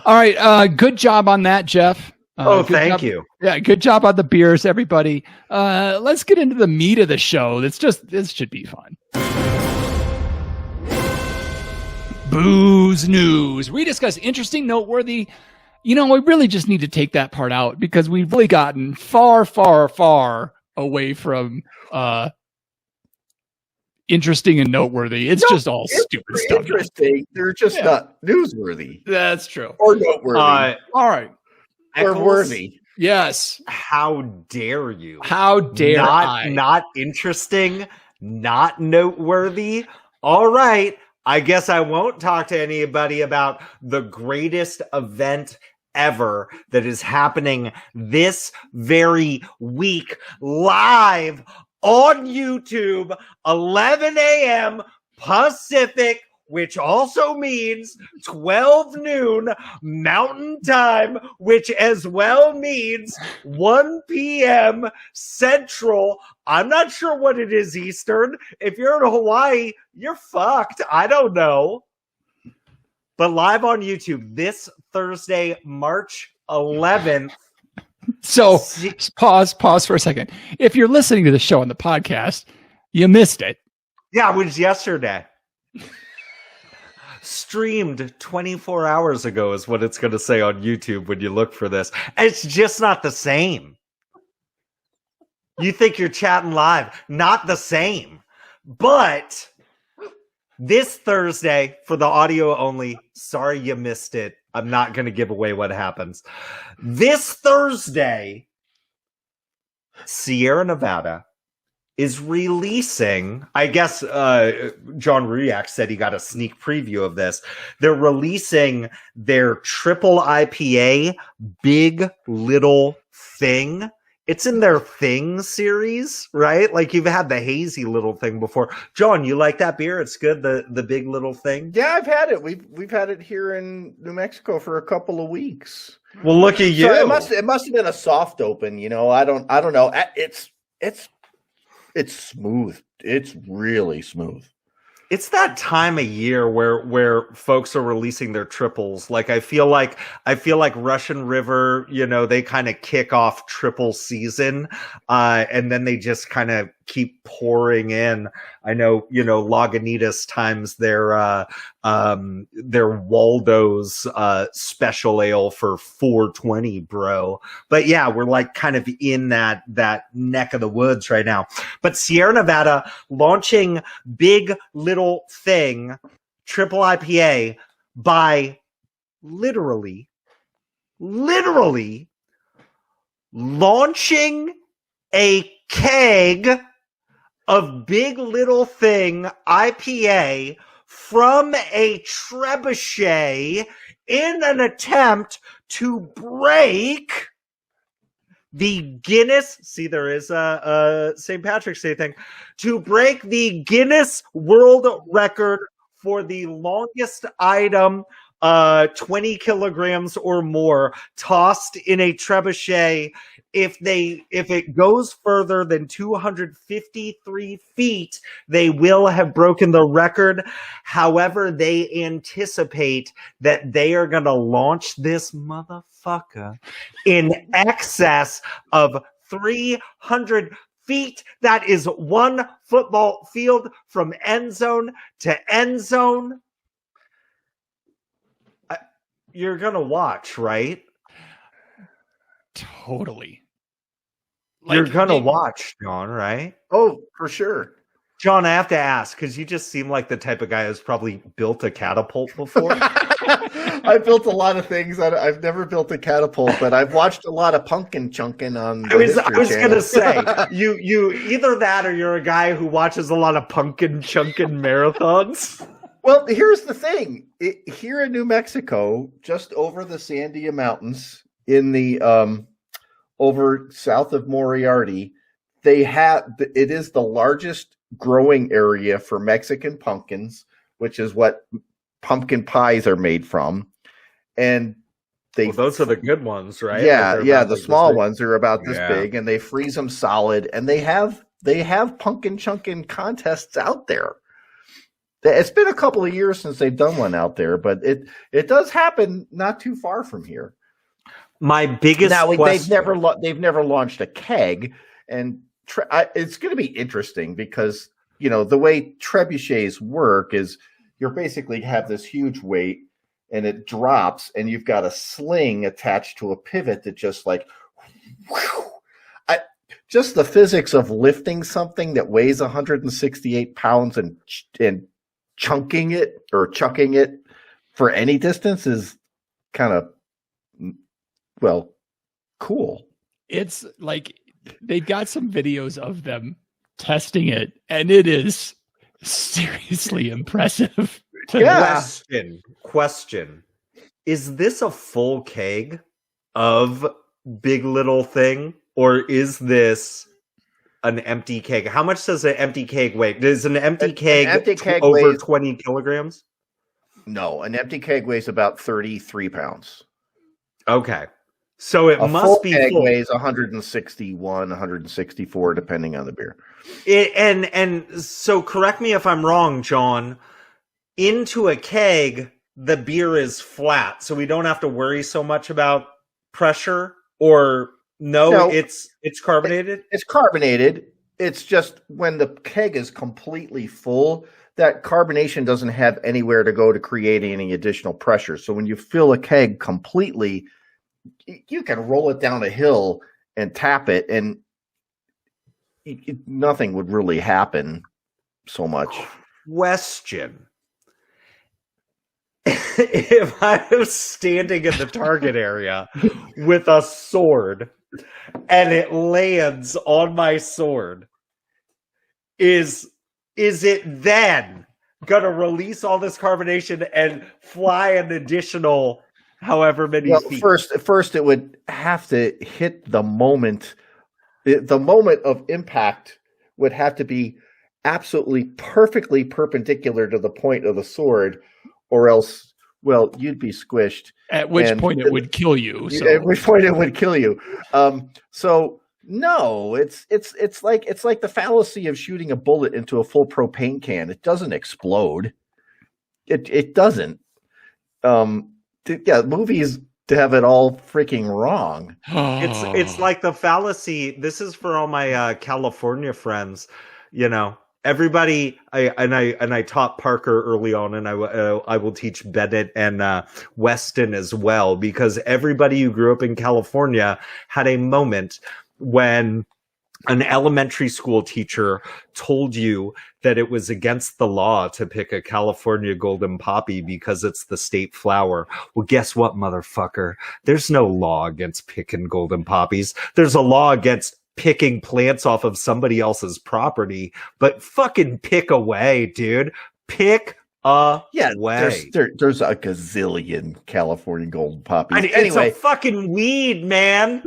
All right. Good job on that, Jeff. Thank you. Yeah, good job on the beers, everybody. Let's get into the meat of the show. This should be fun. Booze news. We discuss interesting, noteworthy. We really just need to take that part out because we've really gotten far, far, far away from interesting and noteworthy. It's just all stupid stuff. Interesting. They're just not newsworthy. That's true. Or noteworthy. All right. Or worthy. Yes. How dare you? How dare I? Not interesting, not noteworthy. All right. I guess I won't talk to anybody about the greatest event ever that is happening this very week live on YouTube, 11 a.m. Pacific, which also means 12 noon Mountain Time, which as well means 1 p.m. Central. I'm not sure what it is Eastern. If you're in Hawaii, you're fucked. I don't know. But live on YouTube this Thursday, March 11th. So pause for a second. If you're listening to the show on the podcast, you missed it. Yeah, it was yesterday. Streamed 24 hours ago is what it's going to say on YouTube when you look for this. It's just not the same. You think you're chatting live. Not the same. But this Thursday, for the audio only, sorry you missed it. I'm not going to give away what happens. This Thursday, Sierra Nevada is releasing, I guess John Ruyak said he got a sneak preview of this. They're releasing their triple IPA, Big Little Thing. It's in their Thing series, right? Like you've had the hazy little thing before. John, you like that beer? It's good, the Big Little Thing? Yeah, I've had it. We've had it here in New Mexico for a couple of weeks. Well, look at you. So it must have been a soft open, I don't know. It's smooth. It's really smooth. It's that time of year where folks are releasing their triples. Like I feel like Russian River, they kind of kick off triple season, and then they just kind of keep pouring in. I know, Lagunitas times their Waldo's special ale for $4.20, bro. But yeah, we're like kind of in that neck of the woods right now. But Sierra Nevada launching Big Little Thing triple IPA by literally launching a keg of Big Little Thing IPA from a trebuchet in an attempt to break the Guinness. See, there is a St. Patrick's Day thing to break the Guinness World Record for the longest item, 20 kilograms or more, tossed in a trebuchet. If it goes further than 253 feet, they will have broken the record. However, they anticipate that they are going to launch this motherfucker in excess of 300 feet. That is one football field from end zone to end zone. You're going to watch, right? Totally. You're going to watch, John, right? Oh, for sure. John, I have to ask, because you just seem like the type of guy who's probably built a catapult before. I've built a lot of things. I've never built a catapult, but I've watched a lot of pumpkin chunking on the I was going to say, you either that or you're a guy who watches a lot of pumpkin chunking marathons. Well, here's the thing. Here in New Mexico, just over the Sandia Mountains, in the over south of Moriarty, it is the largest growing area for Mexican pumpkins, which is what pumpkin pies are made from. And those are the good ones, right? Yeah, the small ones are about this big, and they freeze them solid, and they have pumpkin chunking contests out there. It's been a couple of years since they've done one out there, but it does happen not too far from here. My biggest question. They've never launched a keg, and it's going to be interesting because the way trebuchets work is you basically have this huge weight and it drops, and you've got a sling attached to a pivot that just like. Just the physics of lifting something that weighs 168 pounds and chunking it or chucking it for any distance is kind of, cool. It's like they've got some videos of them testing it, and it is seriously impressive. Question. Is this a full keg of Big Little Thing? Or is this an empty keg? How much does an empty keg weigh? Does an empty keg over weighs 20 kilograms? No, an empty keg weighs about 33 pounds. Okay. So it must full be keg full. Weighs 161, 164, depending on the beer. And so correct me if I'm wrong, John. Into a keg, the beer is flat, so we don't have to worry so much about pressure or... No, it's carbonated? It's carbonated. It's just when the keg is completely full, that carbonation doesn't have anywhere to go to create any additional pressure. So when you fill a keg completely, you can roll it down a hill and tap it, and nothing would really happen so much. Question. If I was standing in the target area with a sword and it lands on my sword, is it then gonna release all this carbonation and fly an additional however many feet? First it would have to hit the moment. The moment of impact would have to be absolutely perfectly perpendicular to the point of the sword, or else, you'd be squished. At which point it would kill you. So. At which point it would kill you. So no, it's like the fallacy of shooting a bullet into a full propane can. It doesn't explode. It doesn't. Movies have it all freaking wrong. It's like the fallacy. This is for all my California friends. Everybody, I taught Parker early on, and I will teach Bennett and Weston as well, because everybody who grew up in California had a moment when an elementary school teacher told you that it was against the law to pick a California golden poppy because it's the state flower. Well, guess what, motherfucker? There's no law against picking golden poppies. There's a law against picking plants off of somebody else's property, but fucking pick away, dude. Pick away. There's a gazillion California golden poppies. Anyway, it's a fucking weed, man.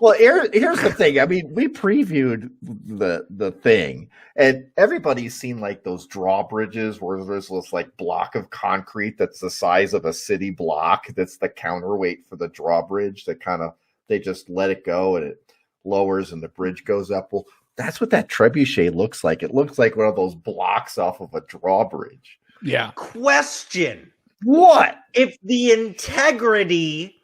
Well, here's the thing. I mean, we previewed the thing, and everybody's seen like those drawbridges where there's this like block of concrete that's the size of a city block. That's the counterweight for the drawbridge. They just let it go and it lowers and the bridge goes up. Well, that's what that trebuchet looks like. It looks like one of those blocks off of a drawbridge. Yeah. Question. What? If the integrity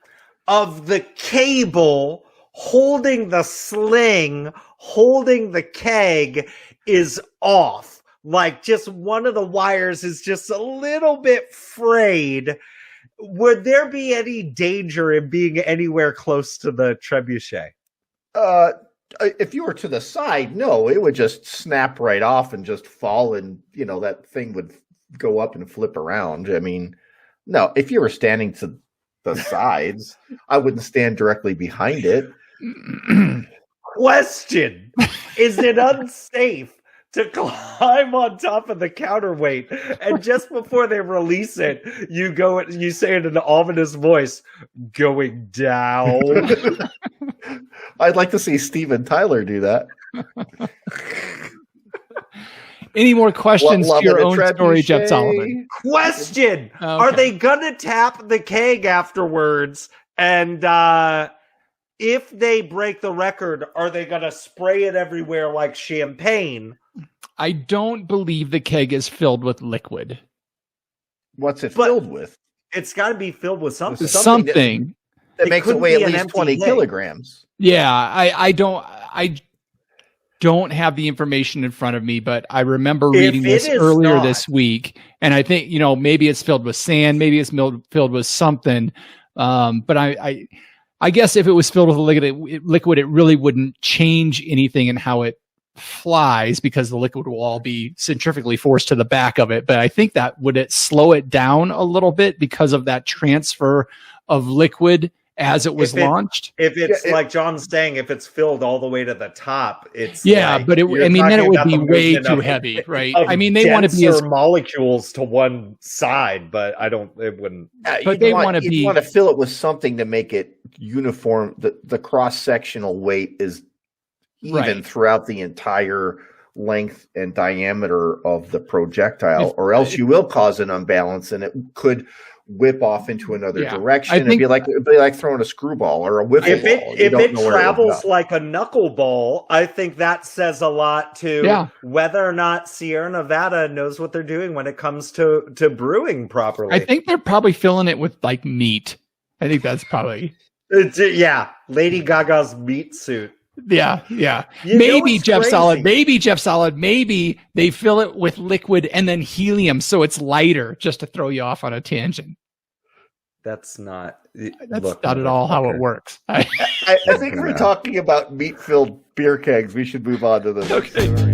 of the cable holding the sling, holding the keg is off, like just one of the wires is just a little bit frayed, would there be any danger in being anywhere close to the trebuchet? If you were to the side, no, it would just snap right off and just fall, and that thing would go up and flip around. I mean, no, if you were standing to the sides, I wouldn't stand directly behind it. Question. Is it unsafe to climb on top of the counterweight, and just before they release it, you say it in an ominous voice, going down? I'd like to see Steven Tyler do that. Any more questions to your own story, Jeff Sullivan? Question. Okay. Are they gonna tap the keg afterwards and if they break the record, are they going to spray it everywhere like champagne? I don't believe the keg is filled with liquid. What's it filled with? It's got to be filled with something. Something that makes it weigh at least 20 kilograms. Yeah, I don't have the information in front of me, but I remember reading this earlier this week, and I think, maybe it's filled with sand, maybe it's filled with something. But I guess if it was filled with liquid, it really wouldn't change anything in how it flies, because the liquid will all be centrifugally forced to the back of it. But I think that would it slow it down a little bit because of that transfer of liquid as it was launched. If it's like John's saying, if it's filled all the way to the top, it's but then it would be way too heavy, right? I mean, they want to be as molecules to one side, but it wouldn't. But they want to fill it with something to make it uniform. The cross sectional weight is even throughout the entire length and diameter of the projectile, or else you will cause an imbalance, and it could whip off into another direction. It'd be like throwing a screwball or a wiffle ball. If it travels like a knuckleball, I think that says a lot to whether or not Sierra Nevada knows what they're doing when it comes to brewing properly. I think they're probably filling it with like meat. I think that's probably Lady Gaga's meat suit. Yeah. Maybe Jeff Solid. Maybe they fill it with liquid and then helium, so it's lighter, just to throw you off on a tangent. That's not at all how it works. I think if we're talking about meat-filled beer kegs, we should move on to the next story.